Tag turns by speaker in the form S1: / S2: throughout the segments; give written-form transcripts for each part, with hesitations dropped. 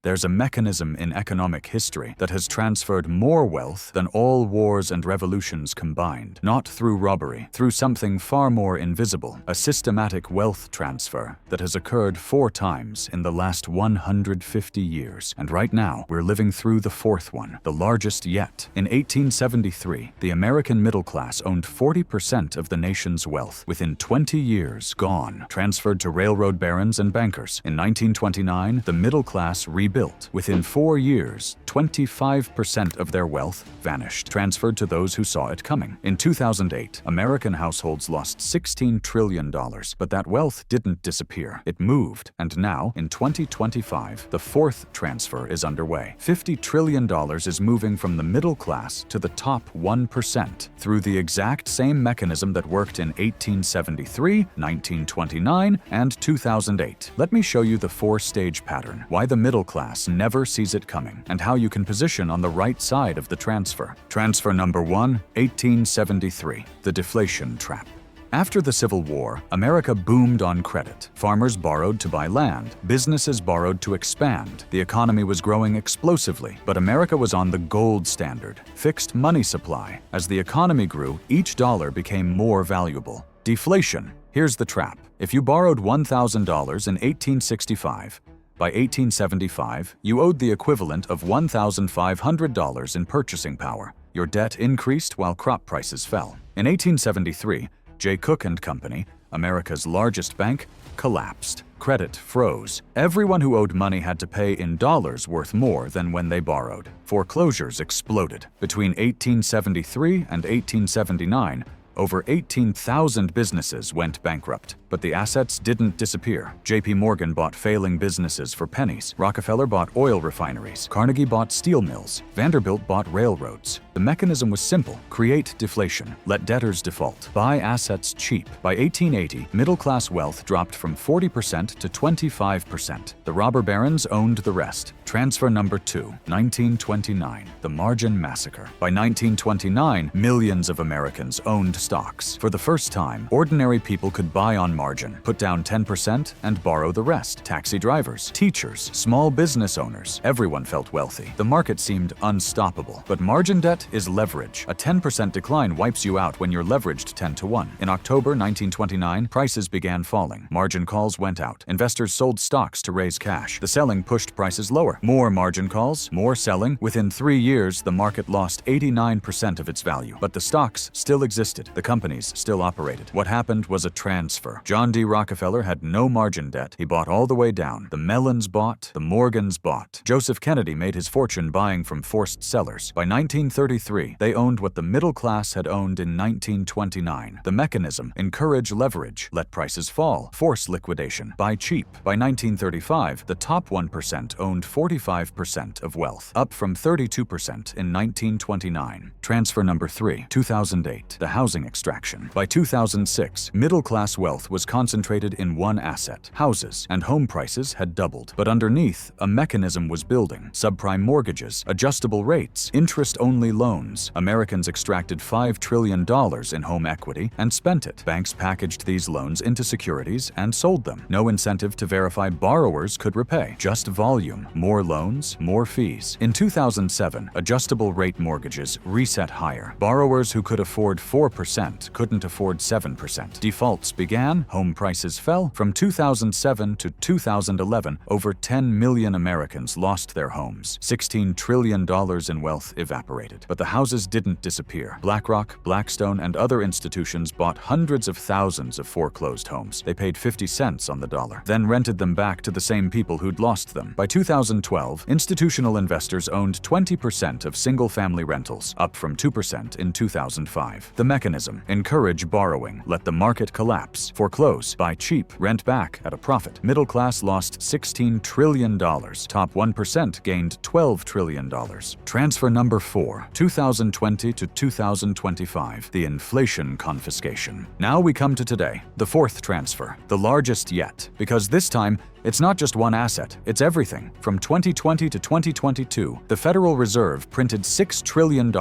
S1: There's a mechanism in economic history that has transferred more wealth than all wars and revolutions combined. Not through robbery, through something far more invisible, a systematic wealth transfer that has occurred 4 times in the last 150 years. And right now, we're living through the 4th one, the largest yet. In 1873, the American middle class owned 40% of the nation's wealth. Within 20 years, gone, transferred to railroad barons and bankers. In 1929, the middle class rebuilt. Within 4 years, 25% of their wealth vanished, transferred to those who saw it coming. In 2008, American households lost $16 trillion, but that wealth didn't disappear. It moved, and now, in 2025, the 4th transfer is underway. $50 trillion is moving from the middle class to the top 1% through the exact same mechanism that worked in 1873, 1929, and 2008. Let me show you the 4-stage pattern, why the middle class never sees it coming, and how you can position on the right side of the transfer. Transfer number 1, 1873, the deflation trap. After the Civil War, America boomed on credit. Farmers borrowed to buy land. Businesses borrowed to expand. The economy was growing explosively, but America was on the gold standard, fixed money supply. As the economy grew, each dollar became more valuable. Deflation. Here's the trap. If you borrowed $1,000 in 1865, by 1875, you owed the equivalent of $1,500 in purchasing power. Your debt increased while crop prices fell. In 1873, J. Cook & Company, America's largest bank, collapsed. Credit froze. Everyone who owed money had to pay in dollars worth more than when they borrowed. Foreclosures exploded. Between 1873 and 1879, over 18,000 businesses went bankrupt. But the assets didn't disappear. J.P. Morgan bought failing businesses for pennies. Rockefeller bought oil refineries. Carnegie bought steel mills. Vanderbilt bought railroads. The mechanism was simple. Create deflation. Let debtors default. Buy assets cheap. By 1880, middle-class wealth dropped from 40% to 25%. The robber barons owned the rest. Transfer number 2, 1929, the Margin Massacre. By 1929, millions of Americans owned stocks. For the first time, ordinary people could buy on margin, put down 10% and borrow the rest. Taxi drivers, teachers, small business owners, everyone felt wealthy. The market seemed unstoppable. But margin debt is leverage. A 10% decline wipes you out when you're leveraged 10 to 1. In October 1929, prices began falling. Margin calls went out. Investors sold stocks to raise cash. The selling pushed prices lower. More margin calls, more selling. Within 3 years, the market lost 89% of its value. But the stocks still existed. The companies still operated. What happened was a transfer. John D. Rockefeller had no margin debt. He bought all the way down. The Mellons bought. The Morgans bought. Joseph Kennedy made his fortune buying from forced sellers. By 1933, they owned what the middle class had owned in 1929. The mechanism: encourage leverage, let prices fall, force liquidation, buy cheap. By 1935, the top 1% owned 45% of wealth, up from 32% in 1929. Transfer number 3, 2008, the housing extraction. By 2006, middle-class wealth was concentrated in one asset, houses, and home prices had doubled. But underneath, a mechanism was building. Subprime mortgages, adjustable rates, interest-only loans. Americans extracted $5 trillion in home equity and spent it. Banks packaged these loans into securities and sold them. No incentive to verify borrowers could repay, just volume. More loans, more fees. In 2007, adjustable rate mortgages reset higher. Borrowers who could afford 4% couldn't afford 7%. Defaults began, home prices fell. From 2007 to 2011, over 10 million Americans lost their homes. $16 trillion in wealth evaporated. But the houses didn't disappear. BlackRock, Blackstone, and other institutions bought hundreds of thousands of foreclosed homes. They paid 50 cents on the dollar, then rented them back to the same people who'd lost them. By 2012, institutional investors owned 20% of single-family rentals, up from 2% in 2005. The mechanism: encourage borrowing, let the market collapse, foreclose, buy cheap, rent back at a profit. Middle class lost $16 trillion. Top 1% gained $12 trillion. Transfer number 4, 2020 to 2025, the inflation confiscation. Now we come to today, the 4th transfer, the largest yet, because this time, It's not just one asset, it's everything. From 2020 to 2022, the Federal Reserve printed $6 trillion.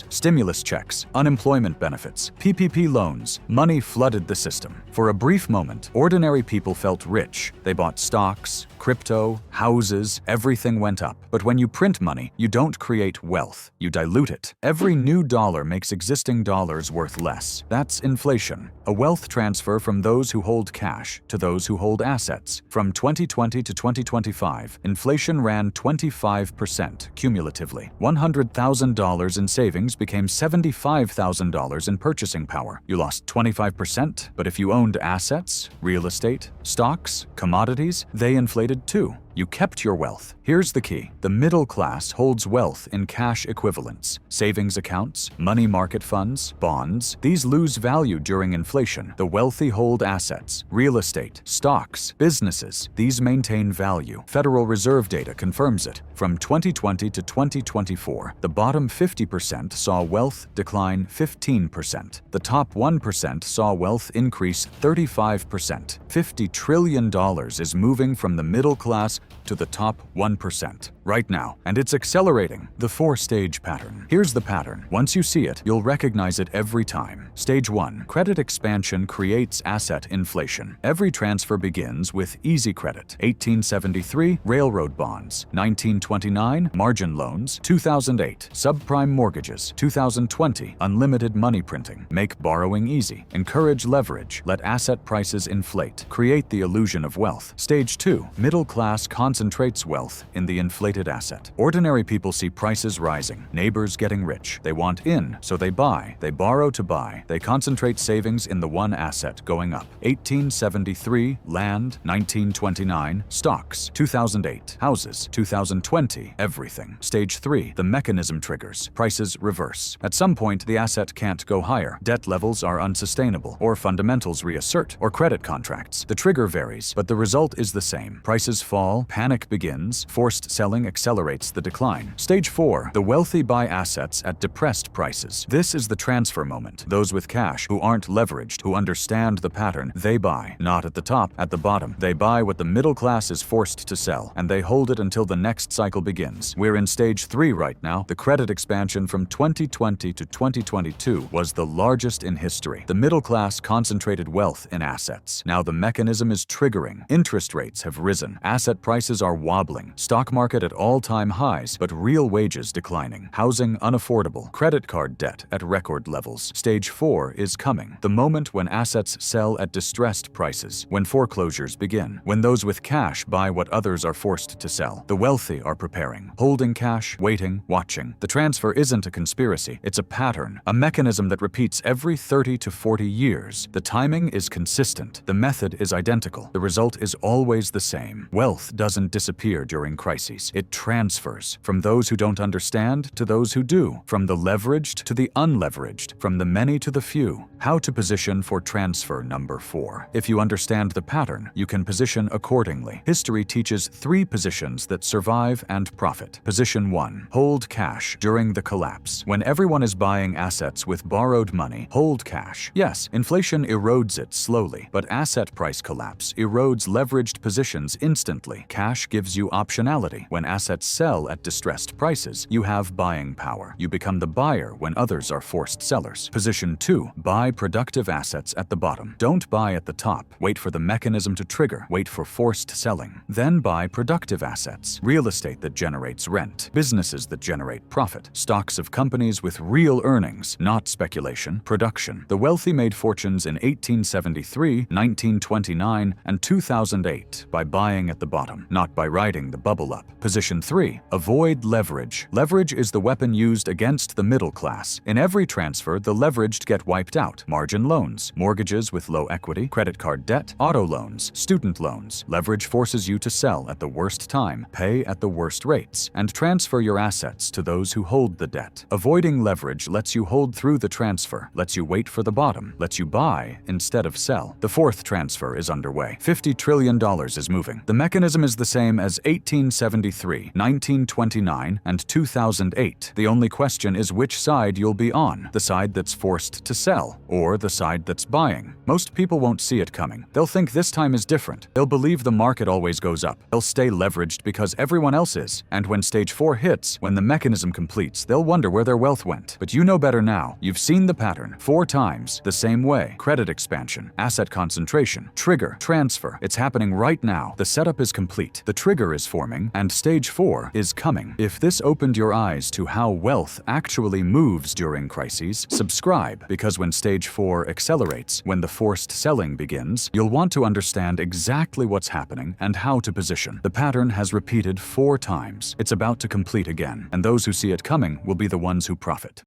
S1: Stimulus checks, unemployment benefits, PPP loans, money flooded the system. For a brief moment, ordinary people felt rich. They bought stocks, crypto, houses, everything went up. But when you print money, you don't create wealth, you dilute it. Every new dollar makes existing dollars worth less. That's inflation, a wealth transfer from those who hold cash to those who hold assets. From 2020 to 2025, inflation ran 25% cumulatively. $100,000 in savings became $75,000 in purchasing power. You lost 25%, but if you owned assets, real estate, stocks, commodities, they inflated too. You kept your wealth. Here's the key. The middle class holds wealth in cash equivalents. Savings accounts, money market funds, bonds. These lose value during inflation. The wealthy hold assets, real estate, stocks, businesses. These maintain value. Federal Reserve data confirms it. From 2020 to 2024, the bottom 50% saw wealth decline 15%. The top 1% saw wealth increase 35%. $50 trillion is moving from the middle class to the top 1% right now, and it's accelerating. The four-stage pattern. Here's the pattern. Once you see it, you'll recognize it every time. Stage 1. Credit expansion creates asset inflation. Every transfer begins with easy credit. 1873, railroad bonds. 1929, margin loans. 2008, subprime mortgages. 2020, unlimited money printing. Make borrowing easy. Encourage leverage. Let asset prices inflate. Create the illusion of wealth. Stage 2. Middle class concentrates wealth in the inflated asset. Ordinary people see prices rising, neighbors getting rich. They want in, so they buy. They borrow to buy. They concentrate savings in the one asset going up. 1873, land. 1929, stocks. 2008, houses. 2020, everything. Stage 3, the mechanism triggers. Prices reverse. At some point, the asset can't go higher. Debt levels are unsustainable, or fundamentals reassert, or credit contracts. The trigger varies, but the result is the same. Prices fall, panic begins, forced selling accelerates the decline. Stage 4, the wealthy buy assets at depressed prices. This is the transfer moment. Those with cash, who aren't leveraged, who understand the pattern, they buy. Not at the top, at the bottom. They buy what the middle class is forced to sell, and they hold it until the next cycle begins. We're in stage 3 right now. The credit expansion from 2020 to 2022 was the largest in history. The middle class concentrated wealth in assets. Now the mechanism is triggering. Interest rates have risen. Asset prices are wobbling. Stock market at all-time highs, but real wages declining. Housing unaffordable. Credit card debt at record levels. Stage 4 is coming. The moment when assets sell at distressed prices. When foreclosures begin. When those with cash buy what others are forced to sell. The wealthy are preparing. Holding cash, waiting, watching. The transfer isn't a conspiracy. It's a pattern. A mechanism that repeats every 30 to 40 years. The timing is consistent. The method is identical. The result is always the same. Wealth doesn't disappear during crises. It transfers from those who don't understand to those who do, from the leveraged to the unleveraged, from the many to the few. How to position for transfer number 4. If you understand the pattern, you can position accordingly. History teaches 3 positions that survive and profit. Position 1. Hold cash during the collapse. When everyone is buying assets with borrowed money, hold cash. Yes, inflation erodes it slowly, but asset price collapse erodes leveraged positions instantly. Cash gives you optionality. When assets sell at distressed prices, you have buying power. You become the buyer when others are forced sellers. Position 2. Buy productive assets at the bottom. Don't buy at the top. Wait for the mechanism to trigger. Wait for forced selling. Then buy productive assets. Real estate that generates rent. Businesses that generate profit. Stocks of companies with real earnings, not speculation. Production. The wealthy made fortunes in 1873, 1929, and 2008 by buying at the bottom, not by riding the bubble up. Position 3. Avoid leverage. Leverage is the weapon used against the middle class. In every transfer, the leveraged get wiped out. Margin loans, mortgages with low equity, credit card debt, auto loans, student loans. Leverage forces you to sell at the worst time, pay at the worst rates, and transfer your assets to those who hold the debt. Avoiding leverage lets you hold through the transfer, lets you wait for the bottom, lets you buy instead of sell. The 4th transfer is underway. $50 trillion is moving. The mechanism is the same as 1873, 1929, and 2008. The only question is which side you'll be on, the side that's forced to sell, or the side that's buying. Most people won't see it coming. They'll think this time is different. They'll believe the market always goes up. They'll stay leveraged because everyone else is. And when stage 4 hits, when the mechanism completes, they'll wonder where their wealth went. But you know better now. You've seen the pattern 4 times, the same way. Credit expansion, asset concentration, trigger, transfer. It's happening right now. The setup is complete. The trigger is forming, and stage 4 is coming. If this opened your eyes to how wealth actually moves during crises, subscribe, because when stage 4 accelerates, when the forced selling begins, you'll want to understand exactly what's happening and how to position. The pattern has repeated 4 times. It's about to complete again, and those who see it coming will be the ones who profit.